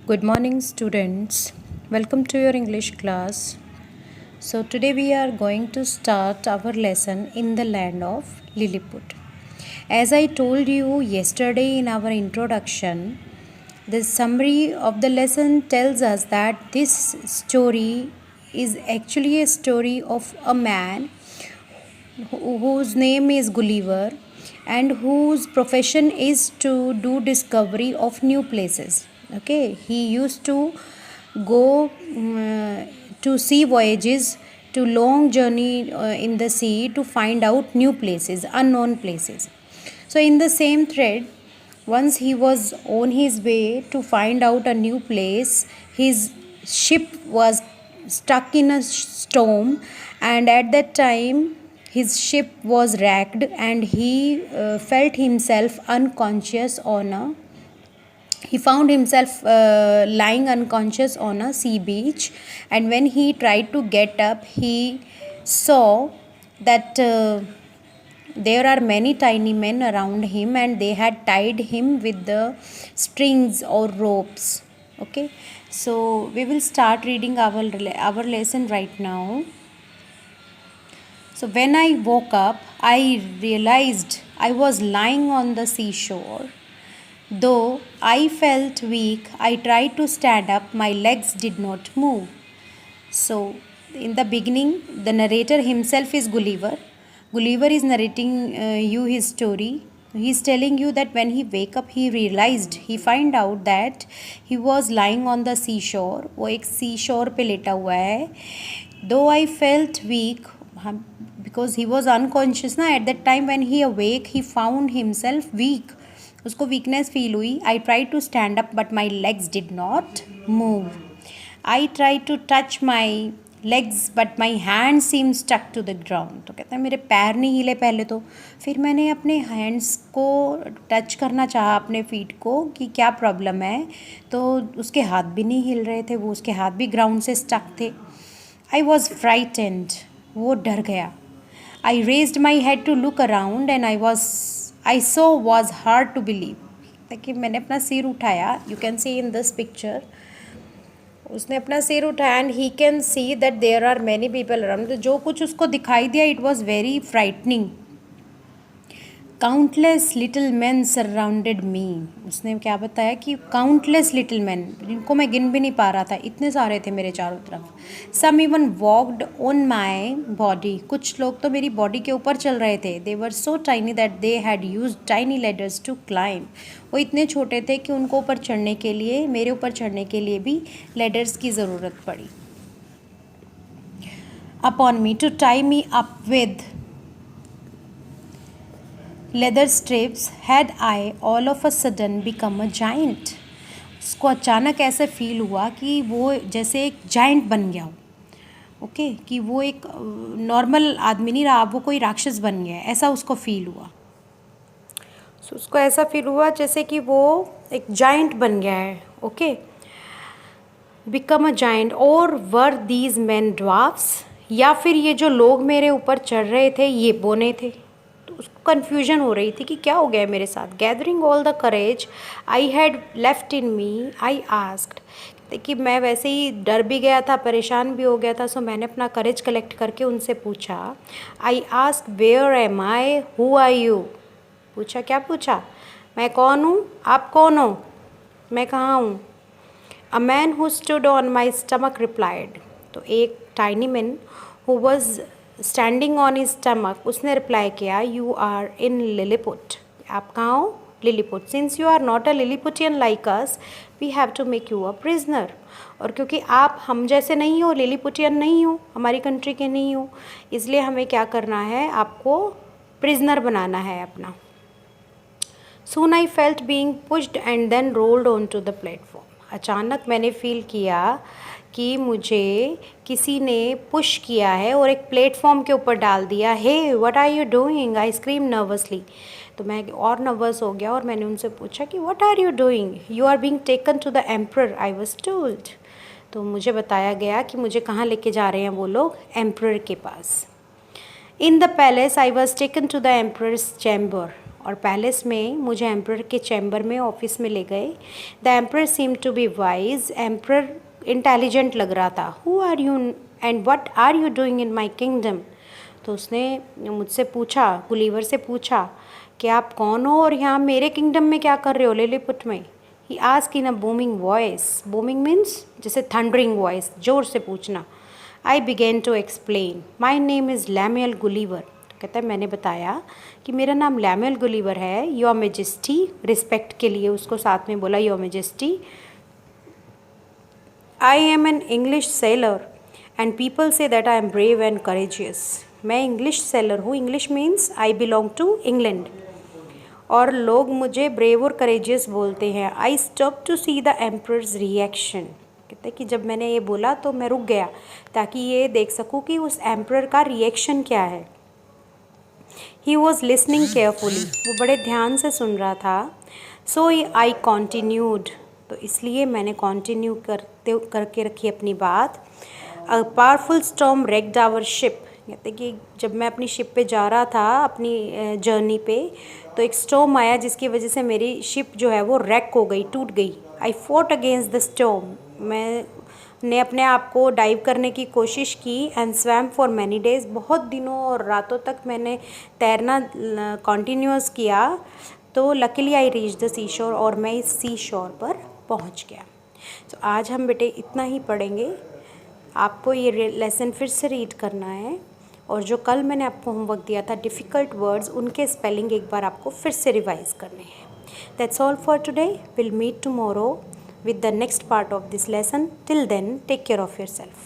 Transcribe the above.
Good morning, students. Welcome to your English class. So, today we are going to start our lesson in the land of Lilliput. As I told you yesterday in our introduction, the summary of the lesson tells us that this story is actually a story of a man whose name is Gulliver and whose profession is to do discovery of new places. Okay, he used to go to sea voyages, to long journey in the sea to find out new places, unknown places. So in the same thread, once he was on his way to find out a new place, his ship was stuck in a storm, and at that time his ship was wrecked and he felt himself unconscious on a he found himself lying unconscious on a sea beach. And when he tried to get up, he saw that there are many tiny men around him and they had tied him with the strings or ropes. Okay, so we will start reading our lesson right now. So when I woke up, I realized I was lying on the seashore. Though I felt weak, I tried to stand up. My legs did not move. So, in the beginning, the narrator himself is Gulliver. Gulliver is narrating you his story. He is telling you that when he wake up, he find out that he was lying on the seashore. वो एक seashore पे लेटा हुआ है. Though I felt weak, because he was unconscious ना, at that time when he awake, he found himself weak. उसको weakness feel हुई. I try to stand up but my legs did not move. I try to touch my legs but my hand seem stuck to the ground. तो कहते हैं मेरे पैर नहीं हिले पहले तो, फिर मैंने अपने हैंड्स को टच करना चाहा, अपने फीट को, कि क्या प्रॉब्लम है. तो उसके हाथ भी नहीं हिल रहे थे, वो उसके हाथ भी ग्राउंड से स्टक थे. आई वॉज फ्राइटेंड, वो डर गया. I raised my head to look around and I saw was hard to believe. ताकि मैंने अपना सिर उठाया. You can see in this picture. उसने अपना सिर उठाया and he can see that there are many people around. जो कुछ उसको दिखाई दिया, it was very frightening. Countless little men surrounded me. उसने क्या बताया कि countless little men, जिनको मैं गिन भी नहीं पा रहा था, इतने सारे थे मेरे चारों तरफ. Some even walked on my body. कुछ लोग तो मेरी बॉडी के ऊपर चल रहे थे. They were so tiny that they had used tiny ladders to climb. वो इतने छोटे थे कि उनको ऊपर चढ़ने के लिए, मेरे ऊपर चढ़ने के लिए भी ladders की ज़रूरत पड़ी. Upon me to tie me up with leather strips, had I all of a sudden become a giant. उसको अचानक ऐसे फील हुआ कि वो जैसे एक जाइंट बन गया हो. ओके, कि वो एक नॉर्मल आदमी नहीं रहा, वो कोई राक्षस बन गया, ऐसा उसको फील हुआ. सो उसको ऐसा फील हुआ जैसे कि वो एक जाइंट बन गया है. Okay, become a giant. और वर दीज मैन ड्वार्फ्स, या फिर ये जो लोग मेरे ऊपर चढ़ रहे थे ये बोने थे. उसको कन्फ्यूजन हो रही थी कि क्या हो गया है मेरे साथ. Gathering all the courage I had left in me, I asked. कि मैं वैसे ही डर भी गया था, परेशान भी हो गया था. सो मैंने अपना करेज कलेक्ट करके उनसे पूछा. I asked where am I, who are you. पूछा, क्या पूछा? मैं कौन हूँ, आप कौन हो, मैं कहाँ हूँ. A man who stood on my stomach replied. तो एक tiny man who was standing on his stomach, उसने रिप्लाई किया, यू आर इन लिलीपुट. आप कहाँ हो? Lilliput. Since you are not a Lilliputian like us, we have to make you a prisoner. और क्योंकि आप हम जैसे नहीं हो, लिलीपुटियन नहीं हो, हमारी कंट्री के नहीं हो, इसलिए हमें क्या करना है, आपको प्रिजनर बनाना है अपना. Soon I felt being pushed and then rolled onto the platform. अचानक मैंने फील किया कि मुझे किसी ने पुश किया है और एक प्लेटफॉर्म के ऊपर डाल दिया. Hey what are you doing, I scream nervously. तो मैं और नर्वस हो गया और मैंने उनसे पूछा कि what are you doing. You are being taken to the emperor, I was told. तो मुझे बताया गया कि मुझे कहाँ लेके जा रहे हैं वो लोग, एम्परर के पास. In the palace I was taken to the emperor's chamber. और पैलेस में मुझे एम्प्रर के चैम्बर में ऑफिस में ले गए। The emperor seem to be wise, emperor intelligent लग रहा था। Who are you and what are you doing in my kingdom? तो उसने मुझसे पूछा, गुलीवर से पूछा कि आप कौन हो और यहाँ मेरे किंगडम में क्या कर रहे हो, लिलीपुट में? He asked in a booming voice. Booming means जैसे थंडरिंग वॉइस, ज़ोर से पूछना। I began to explain my name is Lemuel Gulliver. तो कहता है मैंने बताया कि मेरा नाम लैमुएल गुलीवर है। योर मेजेस्टी, रिस्पेक्ट के लिए उसको साथ में बोला your majesty. I am an English sailor and people say that I am brave and courageous. मैं इंग्लिश सेलर हूँ, English means I belong to England, और लोग मुझे ब्रेव और करेजियस बोलते हैं। I stop to see the emperor's reaction. कहते हैं कि जब मैंने ये बोला तो मैं रुक गया ताकि ये देख सकूँ कि उस एम्प्रर का रिएक्शन क्या है। ही वॉज लिसनिंग केयरफुली, वो बड़े ध्यान से सुन रहा था। सो आई कॉन्टिन्यूड, तो इसलिए मैंने कॉन्टिन्यू करके रखी अपनी बात। A powerful storm wrecked our ship. कहते कि जब मैं अपनी शिप पे जा रहा था अपनी जर्नी पे, तो एक स्टॉर्म आया जिसकी वजह से मेरी शिप जो है वो रैक हो गई, टूट गई। आई फॉट अगेंस्ट द स्टॉर्म, मैंने अपने आप को डाइव करने की कोशिश की। And swum for many days, बहुत दिनों और रातों तक मैंने तैरना कॉन्टीन्यूअस किया। तो लकीली आई रीच द सी शोर, और मैं इस सी शोर पर पहुंच गया। तो आज हम बेटे इतना ही पढ़ेंगे। आपको ये लेसन फिर से रीड करना है, और जो कल मैंने आपको होमवर्क दिया था डिफ़िकल्ट वर्ड्स, उनके स्पेलिंग एक बार आपको फिर से रिवाइज करने हैं। That's all for today. Will meet tomorrow with the next part of this lesson. Till then, take care of yourself.